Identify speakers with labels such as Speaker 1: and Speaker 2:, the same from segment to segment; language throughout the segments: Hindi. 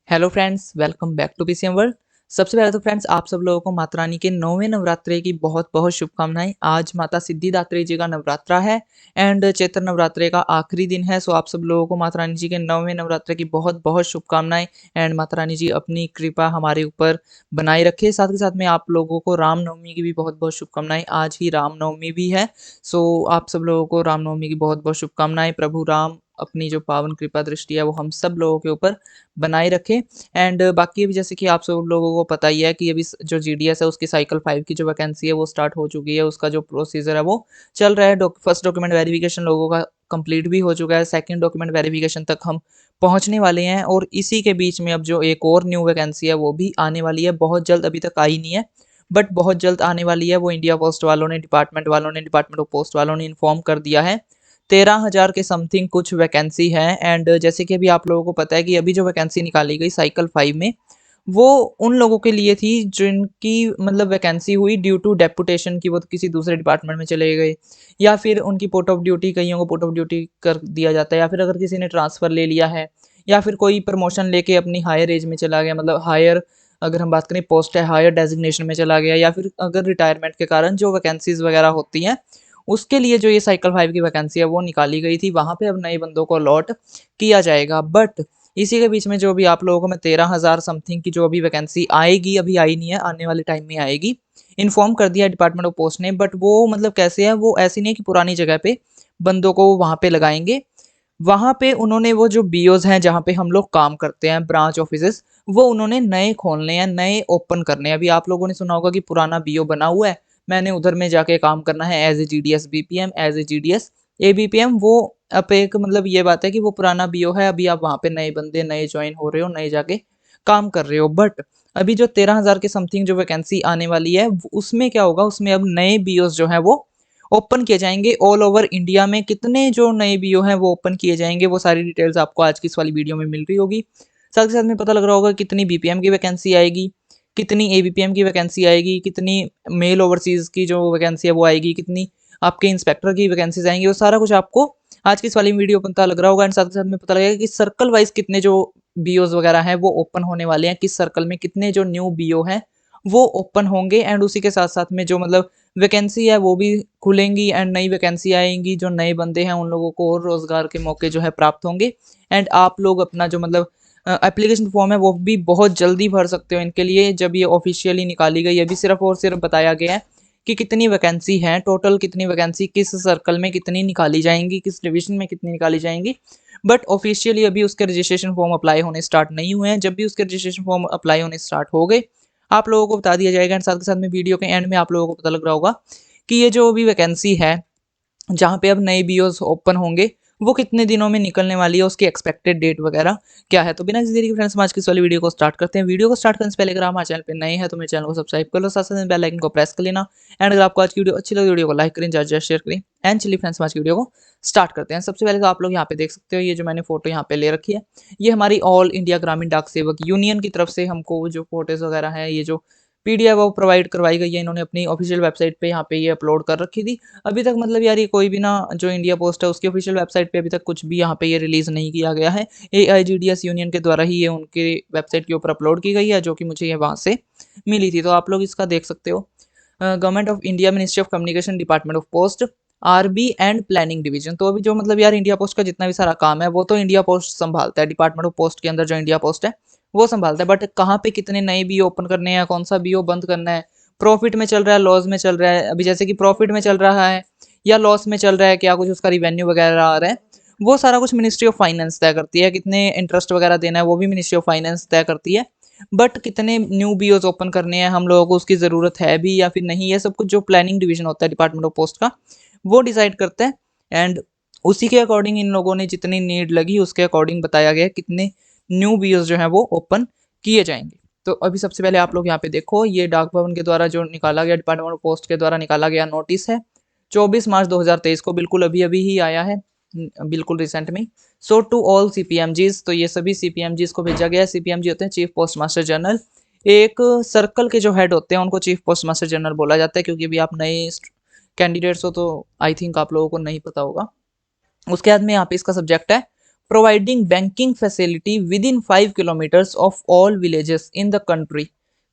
Speaker 1: Hello friends, welcome back to PCM world. सबसे पहले तो फ्रेंड्स आप सब लोगों को माता रानी के 9वें नवरात्रे की बहुत बहुत शुभकामनाएं। आज माता सिद्धिदात्री जी का नवरात्रा है एंड चैत्र नवरात्रे का आखिरी दिन है। सो आप सब लोगों को माता रानी जी के 9वें नवरात्रे की बहुत बहुत शुभकामनाएं एंड माता रानी जी अपनी कृपा हमारे ऊपर बनाए रखे। साथ ही साथ में आप लोगों को रामनवमी की भी बहुत बहुत शुभकामनाएं। आज ही रामनवमी भी है। सो आप सब लोगों को रामनवमी की बहुत बहुत शुभकामनाएं। प्रभु राम अपनी जो पावन कृपा दृष्टि है वो हम सब लोगों के ऊपर बनाए रखे। एंड बाकी अभी जैसे कि आप सब लोगों को पता ही है कि अभी जो जीडीएस है उसकी साइकिल 5 की जो वैकेंसी है वो स्टार्ट हो चुकी है। उसका जो प्रोसीजर है वो चल रहा है। फर्स्ट डॉक्यूमेंट वेरिफिकेशन लोगों का कंप्लीट भी हो चुका है। सेकंड डॉक्यूमेंट वेरिफिकेशन तक हम पहुंचने वाले हैं और इसी के बीच में अब जो एक और न्यू वैकेंसी है वो भी आने वाली है। बहुत जल्द, अभी तक आई नहीं है बट बहुत जल्द आने वाली है। वो इंडिया पोस्ट वालों ने, डिपार्टमेंट ऑफ पोस्ट वालों ने इन्फॉर्म कर दिया है। 13,000 के समथिंग कुछ वैकेंसी है। एंड जैसे कि अभी आप लोगों को पता है कि अभी जो वैकेंसी निकाली गई साइकिल 5 में वो उन लोगों के लिए थी जिनकी मतलब वैकेंसी हुई ड्यू टू डेपुटेशन की, वो किसी दूसरे डिपार्टमेंट में चले गए या फिर उनकी पोर्ट ऑफ ड्यूटी, कईयों को पोर्ट ऑफ ड्यूटी कर दिया जाता है, या फिर अगर किसी ने ट्रांसफ़र ले लिया है या फिर कोई प्रमोशन लेके अपनी हायर एज में चला गया, मतलब हायर, अगर हम बात करें पोस्ट है, हायर डेजिग्नेशन में चला गया, या फिर अगर रिटायरमेंट के कारण जो वैकेंसीज वगैरह होती हैं उसके लिए जो ये साइकिल 5 की वैकेंसी है वो निकाली गई थी। वहाँ पे अब नए बंदों को अलॉट किया जाएगा। बट इसी के बीच में जो भी आप लोगों को मैं 13,000 समथिंग की जो अभी वैकेंसी आएगी, अभी आई नहीं है, आने वाले टाइम में आएगी, इन्फॉर्म कर दिया डिपार्टमेंट ऑफ पोस्ट ने। बट वो मतलब कैसे है, वो ऐसी नहीं है कि पुरानी जगह पे बंदों को वहाँ पे लगाएंगे। वहाँ पे उन्होंने वो जो बीओज हैं जहाँ पे हम लोग काम करते हैं, ब्रांच ऑफिसेस, वो उन्होंने नए खोलने हैं, नए ओपन करने हैं। अभी आप लोगों ने सुना होगा कि पुराना बीओ बना हुआ है, मैंने उधर में जाके काम करना है as a GDS BPM, as a GDS ABPM. वो अब एक मतलब ये बात है कि वो पुराना बीओ है, अभी आप वहाँ पे नए बंदे नए ज्वाइन हो रहे हो, नए जाके काम कर रहे हो। बट अभी जो 13,000 के समथिंग जो वैकेंसी आने वाली है उसमें क्या होगा, उसमें अब नए बीओज जो है वो ओपन किए जाएंगे ऑल ओवर इंडिया में। कितने जो नए बीओ हैं वो ओपन किए जाएंगे, वो सारी डिटेल्स आपको आज की इस वाली वीडियो में मिल रही होगी। साथ ही साथ में पता लग रहा होगा कितनी बीपीएम की वैकेंसी आएगी, कितनी एबीपीएम की वैकेंसी आएगी, कितनी मेल ओवरसीज की जो वैकेंसी है वो आएगी, कितनी आपके इंस्पेक्टर की वैकेंसीज आएंगी। वो सारा कुछ आपको आज की इस वाली वीडियो में पता लग रहा होगा। एंड साथ ही साथ में पता लगेगा कि सर्कल वाइज कितने जो बीओज वगैरह हैं वो ओपन होने वाले हैं, किस सर्कल में कितने जो न्यू बीओ हैं वो ओपन होंगे। एंड उसी के साथ साथ में जो मतलब वैकेंसी है वो भी खुलेंगी एंड नई वैकेंसी आएंगी। जो नए बंदे हैं उन लोगों को और रोजगार के मौके जो है प्राप्त होंगे। एंड आप लोग अपना जो मतलब एप्लीकेशन फॉर्म है वो भी बहुत जल्दी भर सकते हो इनके लिए, जब ये ऑफिशियली निकाली गई। अभी सिर्फ और सिर्फ बताया गया है कि कितनी वैकेंसी है, टोटल कितनी वैकेंसी किस सर्कल में कितनी निकाली जाएंगी, किस डिवीजन में कितनी निकाली जाएंगी। बट ऑफिशियली अभी उसके रजिस्ट्रेशन फॉर्म अप्लाई होने स्टार्ट नहीं हुए हैं। जब भी उसके रजिस्ट्रेशन फॉर्म अप्लाई होने स्टार्ट हो गए आप लोगों को बता दिया जाएगा। एंड साथ के साथ में वीडियो के एंड में आप लोगों को पता लग रहा होगा कि ये जो अभी वैकेंसी है जहाँ पे अब नए बीओज ओपन होंगे वो कितने दिनों में निकलने वाली है, उसकी एक्सपेक्टेड डेट वगैरह क्या है। तो बिना किसी देरी के फ्रेंड्स आज की इस वाली वीडियो को स्टार्ट करते हैं। वीडियो को स्टार्ट करने से पहले अगर आप हमारे चैनल पे नए हैं तो मेरे चैनल को सब्सक्राइब कर लो, साथ साथ बेल आइकन को प्रेस कर लेना। एंड अगर आपको आज की वीडियो अच्छी लगे वीडियो को लाइक करें, ज़्यादा शेयर करें। एंड चलिए फ्रेंड्स आज की वीडियो को स्टार्ट करते हैं। सबसे पहले तो आप लोग यहाँ पे देख सकते हो, ये जो मैंने फोटो यहाँ पे ले रखी है ये हमारी ऑल इंडिया ग्रामीण डाक सेवक यूनियन की तरफ से हमको जो फोटोज वगैरह है, ये जो पीडीएफ वो प्रोवाइड करवाई गई है। इन्होंने अपनी ऑफिशियल वेबसाइट पे यहाँ पे ये अपलोड कर रखी थी। अभी तक मतलब यार ये कोई भी ना जो इंडिया पोस्ट है उसकी ऑफिशियल वेबसाइट पे अभी तक कुछ भी यहाँ पे ये रिलीज नहीं किया गया है। एआईजीडीएस यूनियन के द्वारा ही ये उनके वेबसाइट के ऊपर अपलोड की गई है, जो कि मुझे ये वहाँ से मिली थी। तो आप लोग इसका देख सकते हो। Government of India, ministry of communication, department of post, RB and planning division. तो अभी जो मतलब यार इंडिया पोस्ट का जितना भी सारा काम है वो तो इंडिया पोस्ट संभालता है। डिपार्टमेंट ऑफ पोस्ट के अंदर जो इंडिया पोस्ट है वो संभालता है। बट कहाँ पे कितने नए बीओ ओपन करने हैं, कौन सा बीओ बंद करना है, प्रॉफिट में चल रहा है, लॉस में चल रहा है, अभी जैसे कि प्रॉफिट में चल रहा है या लॉस में चल रहा है, क्या कुछ उसका रिवेन्यू वगैरह आ रहा है, वो सारा कुछ मिनिस्ट्री ऑफ फाइनेंस तय करती है। कितने इंटरेस्ट वगैरह देना है वो भी मिनिस्ट्री ऑफ फाइनेंस तय करती है। बट कितने न्यू बीओज ओपन करने हैं, हम लोगों को उसकी ज़रूरत है भी या फिर नहीं, ये सब कुछ जो प्लानिंग डिवीजन होता है डिपार्टमेंट ऑफ पोस्ट का वो डिसाइड करता है। एंड उसी के अकॉर्डिंग इन लोगों ने जितनी नीड लगी उसके अकॉर्डिंग बताया गया कितने न्यू बीओज जो है वो ओपन किए जाएंगे। तो अभी सबसे पहले आप लोग यहाँ पे देखो, ये डाक भवन के द्वारा जो निकाला गया, डिपार्टमेंट ऑफ पोस्ट के द्वारा निकाला गया नोटिस है 24 मार्च 2023 को, बिल्कुल अभी अभी ही आया है, बिल्कुल रिसेंट में। सो टू ऑल सीपीएमजीज, तो ये सभी सीपीएमजीज को भेजा गया है। सीपीएमजी होते हैं चीफ पोस्ट मास्टर जनरल। एक सर्कल के जो हेड होते हैं उनको चीफ पोस्ट मास्टर जनरल बोला जाता है, क्योंकि अभी आप नए कैंडिडेट्स हो तो आई थिंक आप लोगों को नहीं पता होगा। उसके बाद में यहाँ पे इसका सब्जेक्ट है providing banking facility within 5 kilometres of all villages in the country,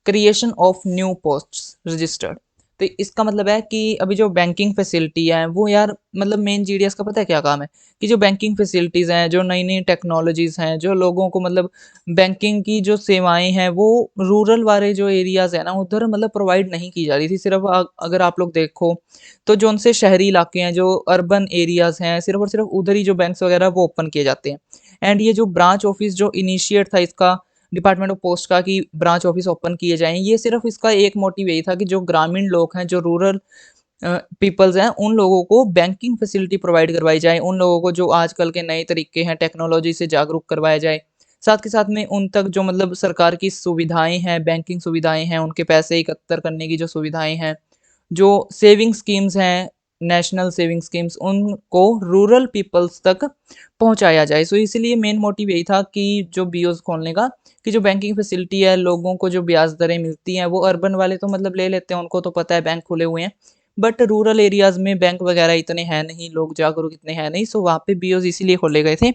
Speaker 1: creation of new posts registered. तो इसका मतलब है कि अभी जो बैंकिंग फैसिलिटी है वो यार मतलब मेन जीडीएस का पता है क्या काम है कि जो बैंकिंग फैसिलिटीज़ हैं, जो नई नई टेक्नोलॉजीज़ हैं, जो लोगों को मतलब बैंकिंग की जो सेवाएं हैं वो रूरल वाले जो एरियाज़ है ना उधर मतलब प्रोवाइड नहीं की जा रही थी। सिर्फ अगर आप लोग देखो तो जो उनसे शहरी इलाके हैं, जो अर्बन एरियाज़ हैं, सिर्फ और सिर्फ उधर ही जो बैंक्स वगैरह वो ओपन किए जाते हैं। एंड ये जो ब्रांच ऑफिस जो इनिशिएट था इसका डिपार्टमेंट ऑफ पोस्ट का कि ब्रांच ऑफिस ओपन किए जाएँ, ये सिर्फ इसका एक मोटिव यही था कि जो ग्रामीण लोग हैं, जो रूरल पीपल्स हैं, उन लोगों को बैंकिंग फैसिलिटी प्रोवाइड करवाई जाए, उन लोगों को जो आजकल के नए तरीके हैं, टेक्नोलॉजी से जागरूक करवाया जाए। साथ के साथ में उन तक जो मतलब सरकार की सुविधाएँ हैं, बैंकिंग सुविधाएँ हैं, उनके पैसे एकत्र करने की जो सुविधाएँ हैं, जो सेविंग स्कीम्स हैं, नेशनल सेविंग स्कीम्स, उनको रूरल पीपल्स तक पहुँचाया जाए। सो इसलिए मेन मोटिव यही था कि जो बीओज़ खोलने का कि जो बैंकिंग फैसिलिटी है, लोगों को जो ब्याज दरें मिलती हैं, वो अर्बन वाले तो मतलब ले लेते हैं, उनको तो पता है बैंक खुले हुए हैं। बट रूरल एरियाज़ में बैंक वगैरह इतने हैं नहीं, लोग जागरूक इतने हैं नहीं, सो वहाँ पे बीओज़ इसीलिए खोले गए थे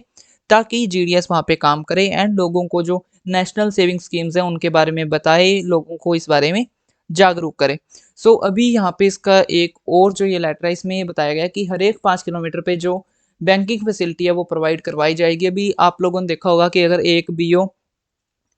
Speaker 1: ताकि जीडीएस वहाँ पे काम करे एंड लोगों को जो नेशनल सेविंग स्कीम्स हैं, उनके बारे में बताए, लोगों को इस बारे में जागरूक करे। सो अभी यहाँ पे इसका एक और जो ये लेटर है, इसमें ये बताया गया है कि हर एक 5 किलोमीटर पे जो बैंकिंग फैसिलिटी है, वो प्रोवाइड करवाई जाएगी। अभी आप लोगों ने देखा होगा कि अगर एक बीओ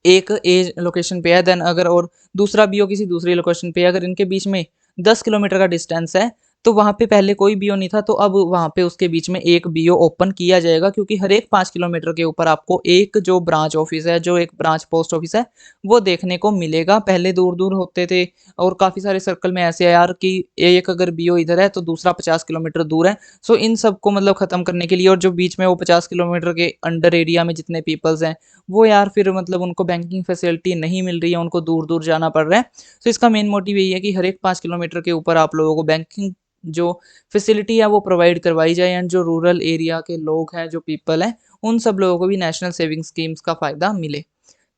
Speaker 1: एक एज लोकेशन पे है देन अगर और दूसरा बीओ किसी दूसरी लोकेशन पे है, अगर इनके बीच में 10 किलोमीटर का डिस्टेंस है, तो वहाँ पे पहले कोई बीओ नहीं था, तो अब वहाँ पे उसके बीच में एक बीओ ओपन किया जाएगा क्योंकि हर एक 5 किलोमीटर के ऊपर आपको एक जो ब्रांच ऑफिस है, जो एक ब्रांच पोस्ट ऑफिस है, वो देखने को मिलेगा। पहले दूर-दूर होते थे और काफ़ी सारे सर्कल में ऐसे है यार कि एक अगर बीओ इधर है, तो दूसरा 50 किलोमीटर दूर है। सो इन सबको मतलब ख़त्म करने के लिए और जो बीच में वो 50 किलोमीटर के अंडर एरिया में जितने पीपल्स हैं, वो यार फिर मतलब उनको बैंकिंग फैसिलिटी नहीं मिल रही है, उनको दूर-दूर जाना पड़ रहा है। तो इसका मेन मोटिव यही है कि हर एक 5 किलोमीटर के ऊपर आप लोगों को बैंकिंग जो फैसिलिटी है वो प्रोवाइड करवाई जाए एंड जो रूरल एरिया के लोग हैं, जो पीपल हैं, उन सब लोगों को भी नेशनल सेविंग स्कीम्स का फ़ायदा मिले।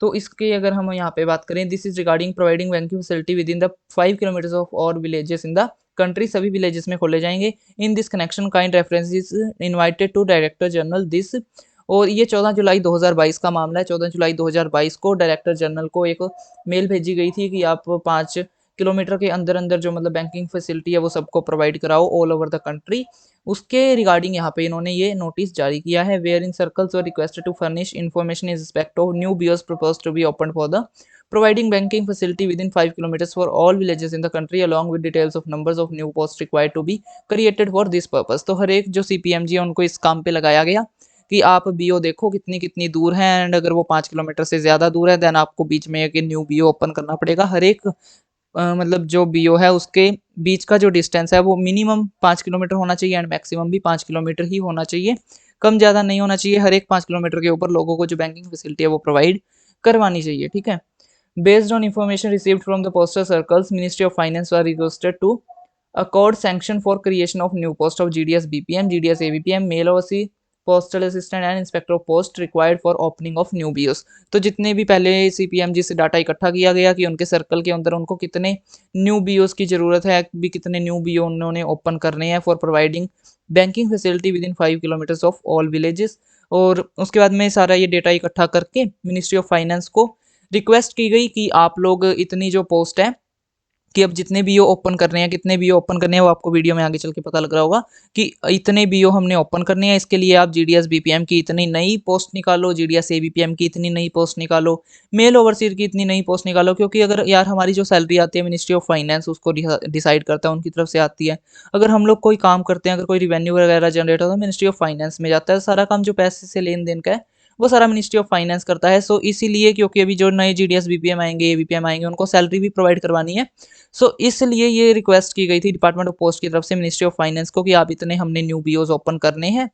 Speaker 1: तो इसके अगर हम यहाँ पे बात करें, this is regarding providing banking facility within the 5 kilometres of और विलेजेस इन द कंट्री, सभी विलेजेस में खोले जाएँगे। In this connection kind reference is invited to director general this, और ये 14 जुलाई 2022 का मामला है। 14 जुलाई 2022 को डायरेक्टर जनरल को एक मेल भेजी गई थी कि आप 5 किलोमीटर के अंदर-अंदर जो मतलब बैंकिंग फैसिलिटी है वो सबको प्रोवाइड कराओ ऑल ओवर द कंट्री। उसके रिगार्डिंग यहाँ पे इन्होंने ये नोटिस जारी किया है, wherein circles were requested to furnish information in respect of new BOs proposed to be opened for the providing banking facility within 5 kilometers for all villages in the country along with details of numbers of new posts required to be created for this purpose। तो हर एक जो सीपीएमजी है उनको इस काम पे लगाया गया कि आप बीओ देखो कितनी कितनी दूर है एंड अगर वो 5 किलोमीटर से ज़्यादा दूर है देन आपको बीच में एक न्यू बीओ ओपन करना पड़ेगा। हर एक मतलब जो बीओ है उसके बीच का जो डिस्टेंस है वो मिनिमम 5 किलोमीटर होना चाहिए एंड मैक्सिमम भी 5 किलोमीटर ही होना चाहिए, कम ज़्यादा नहीं होना चाहिए। हर एक 5 किलोमीटर के ऊपर लोगों को जो बैंकिंग फैसिलिटी है वो प्रोवाइड करवानी चाहिए, ठीक है। Based on information received from the postal circles, Ministry of Finance was requested to accord sanction for creation of new post of GDS BPM, GDS ABPM, mail OC, postal assistant and inspector of post required for opening of new BOs. तो जितने भी पहले सीपीएमजी से डाटा इकट्ठा किया गया कि उनके सर्कल के अंदर उनको कितने न्यू बीओस की ज़रूरत है, भी कितने न्यू बीओ उन्होंने ओपन करने हैं for providing banking facility within 5 kilometres of all villages. और उसके बाद में सारा ये डेटा इकट्ठा करके मिनिस्ट्री ऑफ फाइनेंस को रिक्वेस्ट की गई कि आप लोग इतनी जो पोस्ट है कि अब जितने बीओ ओपन करने हैं, कितने बीओ ओपन करने हैं, वो आपको वीडियो में आगे चल के पता लग रहा होगा कि इतने बीओ हमने ओपन करने हैं। इसके लिए आप जीडीएस बीपीएम की इतनी नई पोस्ट निकालो, जीडीएस एबीपीएम की इतनी नई पोस्ट निकालो, मेल ओवरसीयर की इतनी नई पोस्ट निकालो। क्योंकि अगर यार हमारी जो सैलरी आती है मिनिस्ट्री ऑफ फाइनेंस उसको डिसाइड करता है, उनकी तरफ से आती है। अगर हम लोग कोई काम करते हैं, अगर कोई रिवेन्यू वगैरह जनरेट होता है, मिनिस्ट्री ऑफ फाइनेंस में जाता है। सारा काम जो पैसे से लेन देन का है वो सारा मिनिस्ट्री ऑफ फाइनेंस करता है। सो इसीलिए क्योंकि अभी जो नए जीडीएस बीपीएम आएंगे, एबीपीएम आएंगे, उनको सैलरी भी प्रोवाइड करवानी है। सो इसलिए ये रिक्वेस्ट की गई थी डिपार्टमेंट ऑफ पोस्ट की तरफ से मिनिस्ट्री ऑफ फाइनेंस को कि आप इतने हमने न्यू बीओज ओपन करने हैं।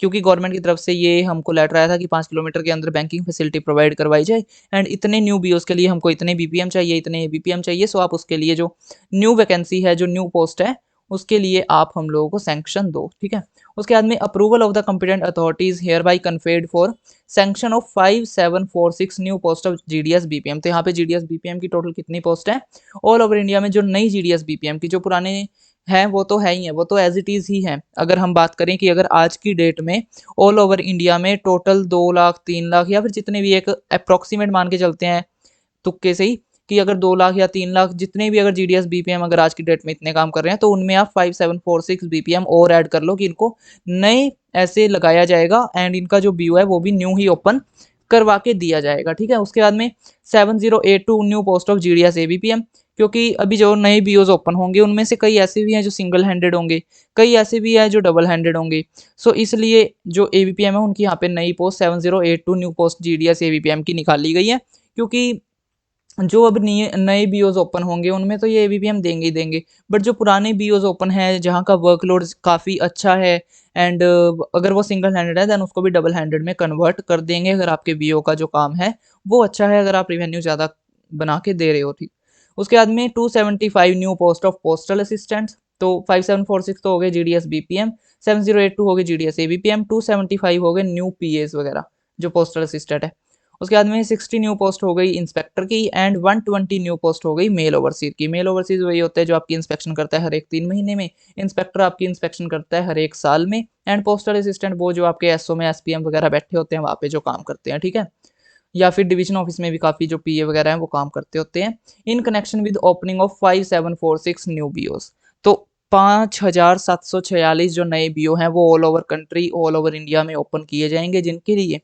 Speaker 1: क्योंकि गवर्नमेंट की तरफ से ये हमको लेटर आया था कि 5 किलोमीटर के अंदर बैंकिंग फैसिलिटी प्रोवाइड करवाई जाए एंड इतने न्यू बीओज के लिए हमको इतने बीपीएम चाहिए, इतने बीपीएम चाहिए। सो आप उसके लिए जो न्यू वैकेंसी है, जो न्यू पोस्ट है, उसके लिए आप हम लोगों को सैंक्शन दो, ठीक है। उसके बाद में approval of the competent authorities hereby conferred for sanction of 5746 new post of GDS BPM. तो यहाँ पे जीडीएस बीपीएम की टोटल कितनी पोस्ट है ऑल ओवर इंडिया में, जो नई जीडीएस बीपीएम की, जो पुराने है वो तो है ही है, वो तो एज इट इज़ ही है। अगर हम बात करें कि अगर आज की डेट में ऑल ओवर इंडिया में टोटल 2 लाख 3 लाख या फिर जितने भी, एक अप्रॉक्सीमेट मान के चलते हैं तुक्के से ही, कि अगर 2 लाख या 3 लाख जितने भी अगर जीडीएस बीपीएम अगर आज की डेट में इतने काम कर रहे हैं, तो उनमें आप 5746 बीपीएम और ऐड कर लो कि इनको नए ऐसे लगाया जाएगा एंड इनका जो बीओ है वो भी न्यू ही ओपन करवा के दिया जाएगा। ठीक है, उसके बाद में 7082 new post of GDS ABPM, क्योंकि अभी जो नए बीओज ओपन होंगे उनमें से कई ऐसे भी हैं जो सिंगल हैंडेड होंगे, कई ऐसे भी हैं जो डबल हैंडेड होंगे। सो इसलिए जो एबीपीएम है उनकी यहाँ पे नई post 7082 new post GDS ABPM की निकाली गई है, क्योंकि जो अब नए नए बीओज ओपन होंगे उनमें तो ये एबीपीएम देंगे ही देंगे, बट जो पुराने बीओज ओपन है जहाँ का वर्कलोड काफ़ी अच्छा है एंड अगर वो सिंगल हैंडेड है देन उसको भी डबल हैंडेड में कन्वर्ट कर देंगे, अगर आपके बीओ का जो काम है वो अच्छा है, अगर आप रिवेन्यू ज़्यादा बना के दे रहे हो। ठीक, उसके बाद में 275 new post of postal assistants, तो 5746 तो हो गए जीडीएस बीपीएम, 7082 हो गए जीडीएस एबीपीएम, 275 हो गए न्यू पीएस वगैरह जो पोस्टल असिस्टेंट है। उसके बाद में 60 न्यू पोस्ट हो गई इंस्पेक्टर की एंड 120 न्यू पोस्ट हो गई मेल ओवरसीज की। मेल ओवरसीज वही होता है जो आपकी इंस्पेक्शन करता है हर एक 3 महीने में, इंस्पेक्टर आपकी इंस्पेक्शन करता है हर एक साल में, एंड पोस्टल असिस्टेंट वो जो आपके एसओ में एसपीएम वगैरह बैठे होते हैं वहाँ पे जो काम करते हैं। ठीक है, या फिर डिवीजन ऑफिस में भी काफ़ी जो पीए वगैरह हैं वो काम करते होते हैं। In connection with opening of 5746 new BOs, तो 5746 जो नए बीओ हैं वो all over country, all over India में ओपन किए जाएंगे, जिनके लिए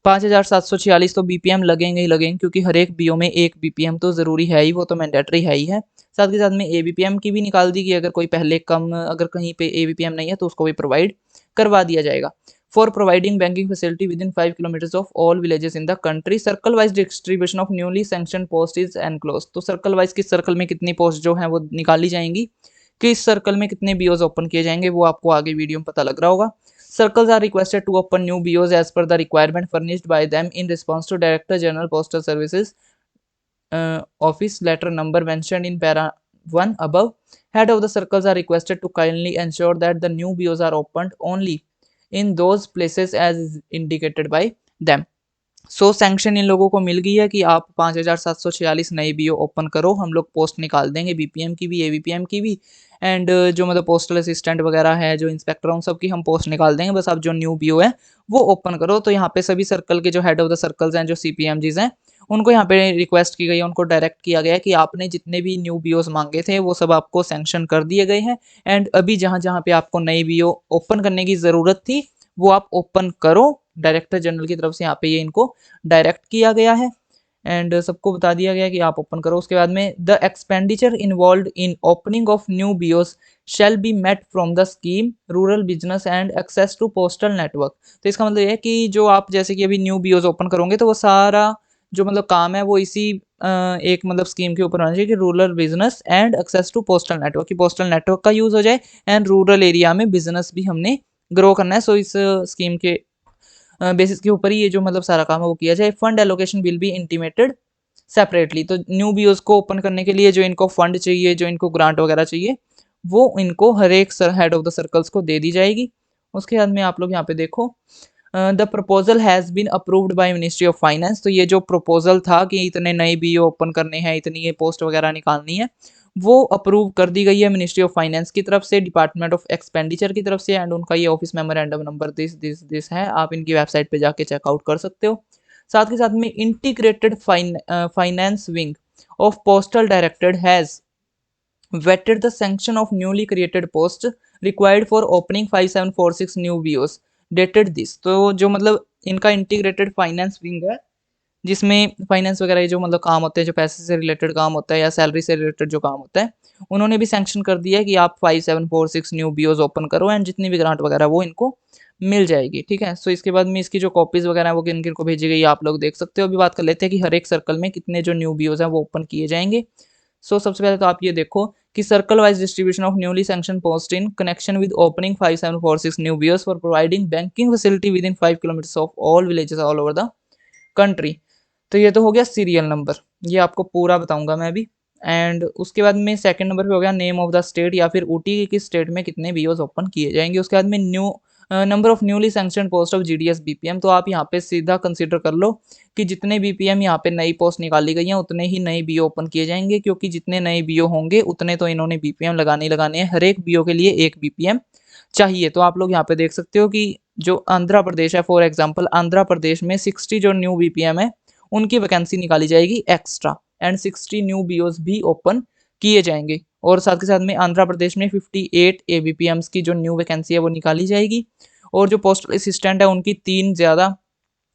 Speaker 1: 5746 तो बीपीएम लगेंगे ही लगेंगे, क्योंकि हर एक बीओ में एक बीपीएम तो ज़रूरी है ही, वो तो मैंडेटरी है ही है। साथ के साथ में एबीपीएम की भी निकाल दी कि अगर कोई पहले कम अगर कहीं पे एबीपीएम नहीं है तो उसको भी प्रोवाइड करवा दिया जाएगा। For providing banking facility within 5 kilometres of all villages in the country, circle wise distribution of newly sanction post is enclose, तो सर्कल वाइज किस सर्कल में कितनी पोस्ट जो है वो निकाली जाएंगी, किस सर्कल में कितने बीओज ओपन किए जाएंगे, वो आपको आगे वीडियो में पता लग रहा होगा। Circles are requested to open new BOs as per the requirement furnished by them in response to Director General Postal Services office letter number mentioned in para 1 above. Head of the circles are requested to kindly ensure that the new BOs are opened only in those places as indicated by them. So sanction इन लोगों को मिल गई है कि आप 5746 नए बीओ ओपन करो, हम लोग पोस्ट निकाल देंगे बीपीएम की भी एबीपीएम की भी, एंड जो मतलब पोस्टल असिस्टेंट वगैरह है जो इंस्पेक्टर उन सब की हम पोस्ट निकाल देंगे, बस आप जो न्यू बीओ है वो ओपन करो। तो यहाँ पे सभी सर्कल के जो हेड ऑफ द सर्कल्स हैं जो सीपीएमजीज हैं उनको यहाँ पे रिक्वेस्ट की गई है, उनको डायरेक्ट किया गया है कि आपने जितने भी न्यू बीओज मांगे थे वो सब आपको सैंक्शन कर दिए गए हैं, एंड अभी जहाँ जहाँ पे आपको नई बीओ ओपन करने की ज़रूरत थी वो आप ओपन करो। डायरेक्टर जनरल की तरफ से यहाँ पे ये इनको डायरेक्ट किया गया है एंड सबको बता दिया गया कि आप ओपन करो। उसके बाद में the expenditure involve in opening of new BOs shall be met from the scheme rural business and access to postal network, तो इसका मतलब ये है कि जो आप जैसे कि अभी न्यू बीओस ओपन करोगे तो वो सारा जो मतलब काम है वो इसी एक मतलब स्कीम के ऊपर होना चाहिए कि rural business and access to postal network, की पोस्टल नेटवर्क का यूज़ हो जाए एंड रूरल एरिया में बिजनेस भी हमने ग्रो करना है। सो इस स्कीम के बेसिस के ऊपर ही ये जो मतलब सारा काम है वो किया जाए। Fund allocation will be intimated separately, तो न्यू बीओस को ओपन करने के लिए जो इनको फंड चाहिए, जो इनको ग्रांट वगैरह चाहिए, वो इनको हर एक हेड ऑफ द सर्कल्स को दे दी जाएगी। उसके बाद में आप लोग यहाँ पे देखो the proposal has been approved by ministry of finance, तो ये जो प्रपोजल था कि इतने नए बीओ ओपन करने हैं, इतनी ये पोस्ट वगैरह निकालनी है, वो अप्रूव कर दी गई है मिनिस्ट्री ऑफ फाइनेंस की तरफ से, डिपार्टमेंट ऑफ एक्सपेंडिचर की तरफ से, एंड उनका ये ऑफिस मेमोरेंडम नंबर दिस है, आप इनकी वेबसाइट पे जाके चेकआउट कर सकते हो। साथ के साथ में integrated finance wing of postal directorate has vetted the sanction of newly created posts required for opening 5746 new BOs dated this, तो जो मतलब इनका इंटीग्रेटेड फाइनेंस विंग है जिसमें फाइनेंस वगैरह ये जो मतलब काम होते हैं, जो पैसे से रिलेटेड काम होता है या सैलरी से रिलेटेड जो काम होता है, उन्होंने भी सैंक्शन कर दिया है कि आप 5746 न्यू बीओज ओपन करो एंड जितनी भी ग्रांट वगैरह वो इनको मिल जाएगी। ठीक है, सो इसके बाद में इसकी जो कॉपीज़ वगैरह है वो किन किन को भेजी गई आप लोग देख सकते हो। अभी बात कर लेते हैं कि हर एक सर्कल में कितने जो न्यू बीओज हैं वो ओपन किए जाएंगे। सो सबसे पहले तो आप ये देखो कि circle wise distribution of newly sanction post in connection with opening 5746 new BOs for providing banking facility within 5 kilometres of all villages all over the country. तो ये तो हो गया सीरियल नंबर, ये आपको पूरा बताऊंगा मैं अभी। एंड उसके बाद में सेकंड नंबर पे हो गया नेम ऑफ द स्टेट या फिर ऊटी की किस स्टेट में कितने बीओज ओपन किए जाएंगे। उसके बाद में new number of newly sanction post of GDS BPM, तो आप यहाँ पे सीधा कंसीडर कर लो कि जितने बीपीएम यहाँ पे नई पोस्ट निकाली गई हैं उतने ही नए बीओ ओपन किए जाएंगे, क्योंकि जितने नए बीओ होंगे उतने तो इन्होंने बीपीएम लगाने ही लगाने हैं। हर एक बीओ के लिए एक बीपीएम चाहिए। तो आप लोग यहाँ पे देख सकते हो कि जो आंध्र प्रदेश है, फॉर एग्जाम्पल आंध्र प्रदेश में 60 जो न्यू बीपीएम है उनकी वैकेंसी निकाली जाएगी एक्स्ट्रा, एंड 60 न्यू बीओज भी ओपन किए जाएंगे। और साथ के साथ में आंध्र प्रदेश में 58 एबीपीएम्स की जो न्यू वैकेंसी है वो निकाली जाएगी। और जो पोस्टल असिस्टेंट है उनकी 3 ज़्यादा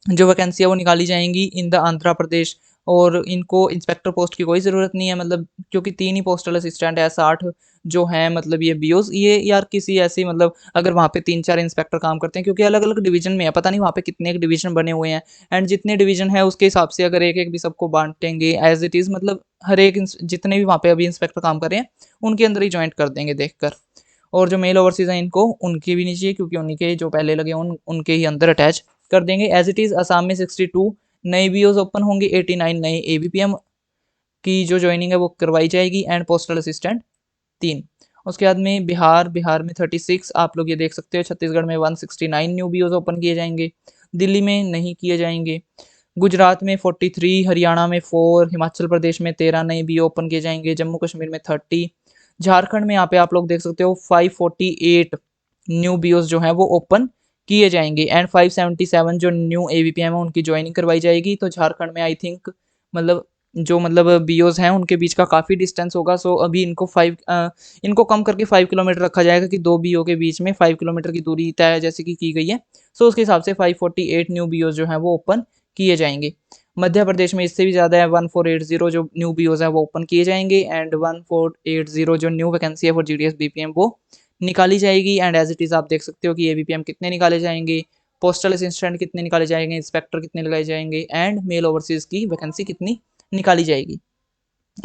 Speaker 1: जो वैकेंसी है वो निकाली जाएंगी इन द आंध्र प्रदेश। और इनको इंस्पेक्टर पोस्ट की कोई ज़रूरत नहीं है, मतलब क्योंकि 3 ही पोस्टल असिस्टेंट है, 60 जो हैं मतलब ये बीओज, ये यार किसी ऐसी मतलब अगर वहाँ पे 3-4 इंस्पेक्टर काम करते हैं, क्योंकि अलग अलग डिवीजन में है, पता नहीं वहाँ पे कितने डिवीजन बने हुए हैं, एंड जितने डिवीजन है उसके हिसाब से अगर एक एक भी सबको बांटेंगे एज इट इज़, मतलब हर एक जितने भी वहाँ पे अभी इंस्पेक्टर काम कर रहे हैं उनके अंदर ही ज्वाइंट कर देंगे देखकर। और जो मेल ओवरसीज हैं इनको उनकी भी नहीं चाहिए, क्योंकि उन्हीं के जो पहले लगे उनके ही अंदर अटैच कर देंगे एज इट इज़। असम में 62 नए बीओज ओपन होंगे, 89 नए एबीपीएम की जो ज्वाइनिंग है वो करवाई जाएगी, एंड पोस्टल असिस्टेंट 3। उसके बाद में बिहार में 36 आप लोग ये देख सकते हो, छत्तीसगढ़ में 169 न्यू बीओज ओपन किए जाएंगे, दिल्ली में नहीं किए जाएंगे, गुजरात में 43, हरियाणा में 4, हिमाचल प्रदेश में 13 नए बीओ ओपन किए जाएंगे, जम्मू कश्मीर में 30, झारखंड में यहाँ पे आप लोग देख सकते हो 548 न्यू बीओज जो है वो ओपन किए जाएंगे, एंड 577 जो न्यू एबीपीएम है उनकी ज्वाइनिंग करवाई जाएगी। तो झारखंड में आई थिंक मतलब जो मतलब बीओज हैं उनके बीच का काफ़ी डिस्टेंस होगा, सो अभी इनको कम करके 5 किलोमीटर रखा जाएगा कि दो बीओ के बीच में 5 किलोमीटर की दूरी तय जैसे कि की गई है। सो उसके हिसाब से 548 न्यू बीओज जो हैं वो ओपन किए जाएंगे। मध्य प्रदेश में इससे भी ज़्यादा है, 1480 जो न्यू बीओज हैं वो ओपन किए जाएंगे, एंड 1480 जो न्यू वैकेंसी है फॉर जीडीएस बीपीएम वो निकाली जाएगी। एंड एज इट इज़ आप देख सकते हो कि ये बीपीएम कितने निकाले जाएंगे, पोस्टल असिस्टेंट कितने निकाले जाएंगे, इंस्पेक्टर कितने लगाए जाएंगे, एंड मेल ओवरसीज़ की वैकेंसी कितनी निकाली जाएगी।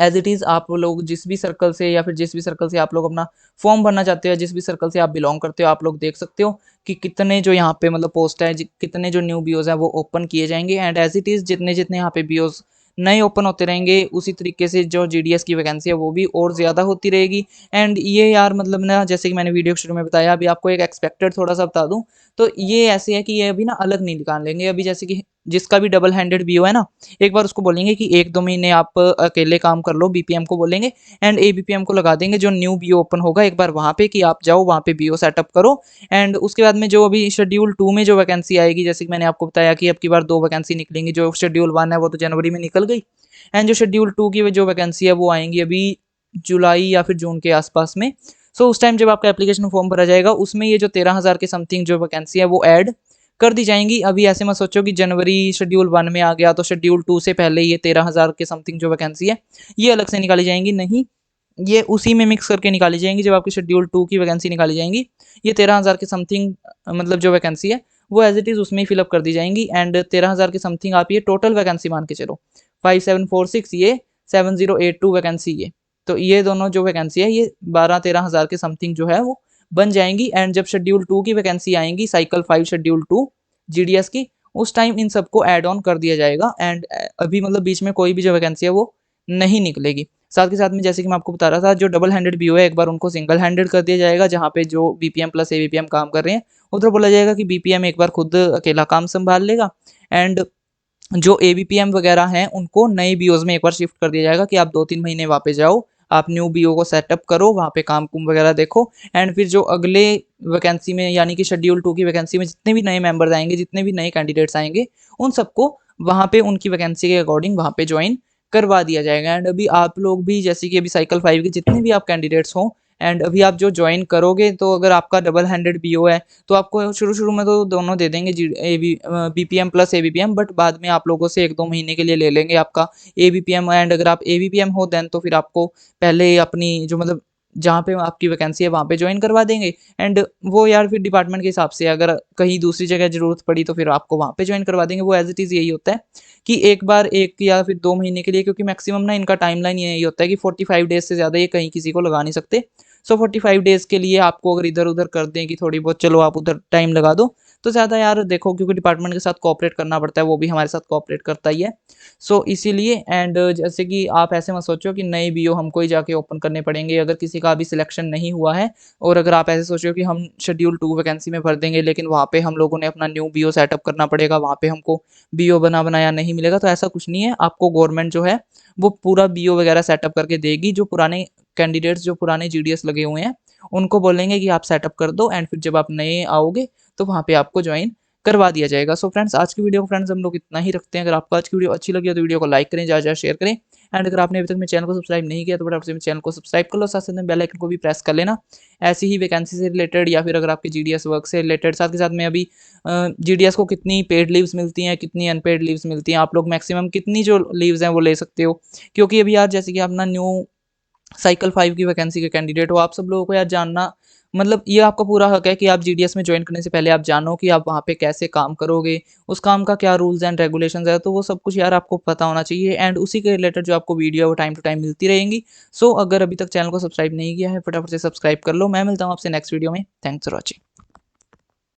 Speaker 1: एज इट इज़ आप लोग जिस भी सर्कल से या फिर जिस भी सर्कल से आप लोग अपना फॉर्म भरना चाहते हो, जिस भी सर्कल से आप बिलोंग करते हो, आप लोग देख सकते हो कि कितने जो यहाँ पे मतलब पोस्ट है, कितने जो न्यू बीओज है वो ओपन किए जाएंगे। एंड एज इट इज़ जितने जितने यहाँ पे बीओज नए ओपन होते रहेंगे उसी तरीके से जो जीडीएस की वैकेंसी है वो भी और ज़्यादा होती रहेगी। एंड ये यार मतलब ना जैसे कि मैंने वीडियो शुरू में बताया, अभी आपको एक एक्सपेक्टेड थोड़ा सा बता दूँ, तो ये ऐसे है कि ये अभी ना अलग नहीं निकाल लेंगे। अभी जैसे कि जिसका भी डबल हैंडेड बीओ है ना, एक बार उसको बोलेंगे कि 1-2 महीने आप अकेले काम कर लो, बीपीएम को बोलेंगे, एंड एबीपीएम को लगा देंगे जो न्यू बीओ ओपन होगा एक बार वहाँ पे कि आप जाओ वहाँ पे बीओ सेटअप करो। एंड उसके बाद में जो अभी शेड्यूल 2 में जो वैकेंसी आएगी, जैसे कि मैंने आपको बताया कि अब की बार 2 वैकेंसी निकलेंगी, जो शेड्यूल 1 है वो तो जनवरी में निकल गई, एंड जो शेड्यूल 2 की जो वैकेंसी है वो आएंगी अभी जुलाई या फिर जून के आसपास में। सो उस टाइम जब आपका एप्लीकेशन फॉर्म भरा जाएगा उसमें ये जो 13,000 के समथिंग जो वैकेंसी है वो ऐड कर दी जाएंगी। अभी ऐसे मत सोचो कि जनवरी शेड्यूल 1 में आ गया तो शेड्यूल 2 से पहले ये 13,000 के समथिंग जो वैकेंसी है ये अलग से निकाली जाएंगी, नहीं, ये उसी में मिक्स करके निकाली जाएंगी। जब आपकी शेड्यूल 2 की वैकेंसी निकाली जाएंगी, ये 13,000 के समथिंग मतलब जो वैकेंसी है वो एज इट इज़ उसमें ही फिलअप कर दी जाएंगी। एंड 13,000 के समथिंग आप ये टोटल वैकेंसी मान के चलो, 5746 ये 7082 वैकेंसी ये, तो ये दोनों जो वैकेंसी है ये 12-13,000 के समथिंग जो है वो बन जाएंगी। एंड जब शेड्यूल 2 की वैकेंसी आएंगी, साइकिल 5 शेड्यूल 2 जीडीएस की, उस टाइम इन सबको ऐड ऑन कर दिया जाएगा। एंड अभी मतलब बीच में कोई भी जो वैकेंसी है वो नहीं निकलेगी। साथ के साथ में जैसे कि मैं आपको बता रहा था, जो डबल हैंडेड बीओ है एक बार उनको सिंगल हैंडेड कर दिया जाएगा, जहाँ पे जो बीपीएम प्लस एबीपीएम काम कर रहे हैं उधर बोला जाएगा कि बीपीएम एक बार खुद अकेला काम संभाल लेगा, एंड जो एबीपीएम वगैरह हैं उनको नए बीओज में एक बार शिफ्ट कर दिया जाएगा कि आप 2-3 महीने वहाँ पे जाओ, आप न्यू बीओ को सेटअप करो, वहाँ पे काम कुम वगैरह देखो, एंड फिर जो अगले वैकेंसी में यानी कि शेड्यूल 2 की वैकेंसी में जितने भी नए मेंबर्स आएंगे, जितने भी नए कैंडिडेट्स आएंगे, उन सबको वहाँ पे उनकी वैकेंसी के अकॉर्डिंग वहाँ पे ज्वाइन करवा दिया जाएगा। एंड अभी आप लोग भी जैसे कि अभी साइकिल 5 के जितने भी आप कैंडिडेट्स हों, एंड अभी आप जो ज्वाइन करोगे, तो अगर आपका डबल हैंडेड बीओ है तो आपको शुरू में तो दोनों दे देंगे बीपीएम प्लस एबीपीएम, बट बाद में आप लोगों से 1-2 महीने के लिए ले लेंगे आपका एबीपीएम। एंड अगर आप एबीपीएम हो देन तो फिर आपको पहले अपनी जो मतलब जहाँ पे आपकी वैकेंसी है वहाँ पे ज्वाइन करवा देंगे। एंड वो यार फिर डिपार्टमेंट के हिसाब से अगर कहीं दूसरी जगह ज़रूरत पड़ी तो फिर आपको वहाँ पे ज्वाइन करवा देंगे। वो एज इट इज़ यही होता है कि एक बार 1 या फिर 2 महीने के लिए, क्योंकि मैक्सिमम ना इनका टाइमलाइन यही होता है कि 45 डेज़ से ज़्यादा ये कहीं किसी को लगा नहीं सकते। सो 45 डेज़ के लिए आपको अगर इधर-उधर कर दें कि थोड़ी बहुत चलो आप उधर टाइम लगा दो, तो ज़्यादा यार देखो, क्योंकि डिपार्टमेंट के साथ कोऑपरेट करना पड़ता है, वो भी हमारे साथ कोऑपरेट करता ही है। सो इसीलिए एंड जैसे कि आप ऐसे मत सोचो कि नए बीओ हमको ही जाके ओपन करने पड़ेंगे, अगर किसी का अभी सिलेक्शन नहीं हुआ है और अगर आप ऐसे सोच रहे हो कि हम शेड्यूल 2 वैकेंसी में भर देंगे, लेकिन वहाँ पे हम लोगों ने अपना न्यू बीओ सेटअप करना पड़ेगा, वहाँ पे हमको बीओ बना बनाया नहीं मिलेगा, तो ऐसा कुछ नहीं है। आपको गवर्नमेंट जो है वो पूरा बीओ वगैरह सेटअप करके देगी। जो पुराने कैंडिडेट्स, जो पुराने जीडीएस लगे हुए हैं, उनको बोलेंगे कि आप सेटअप कर दो एंड फिर जब आप नए आओगे तो वहाँ पे आपको ज्वाइन करवा दिया जाएगा। सो फ्रेंड्स, आज की वीडियो को फ्रेंड्स हम लोग इतना ही रखते हैं। अगर आपको आज की वीडियो अच्छी लगी हो तो वीडियो को लाइक करें, ज़्यादा शेयर करें एंड अगर आपने अभी तक मेरे चैनल को सब्सक्राइब नहीं किया तो फटाफट से मेरे चैनल को सब्सक्राइब कर लो, साथ साथ में बेल आइकन को भी प्रेस कर लेना। ऐसी ही वैकेंसी से रिलेटेड या फिर अगर आपके जीडीएस वर्क से रिलेटेड, साथ के साथ में अभी जीडीएस को कितनी पेड लीव्स मिलती हैं, कितनी अनपेड लीव्स मिलती हैं, आप लोग मैक्सिमम कितनी जो लीव्स हैं वो ले सकते हो, क्योंकि अभी यार जैसे कि अपना न्यू साइकिल 5 की वैकेंसी के कैंडिडेट हो, आप सब लोगों को यार जानना, मतलब ये आपका पूरा हक है कि आप जीडीएस में ज्वाइन करने से पहले आप जानो कि आप वहाँ पे कैसे काम करोगे, उस काम का क्या रूल्स एंड रेगुलेशंस है, तो वो सब कुछ यार आपको पता होना चाहिए एंड उसी के रिलेटेड जो आपको वीडियो है वो टाइम टू टाइम मिलती रहेंगी। सो अगर अभी तक चैनल को सब्सक्राइब नहीं किया है, फटाफट से सब्सक्राइब कर लो। मैं मिलता हूँ आपसे नेक्स्ट वीडियो में। Thanks for watching.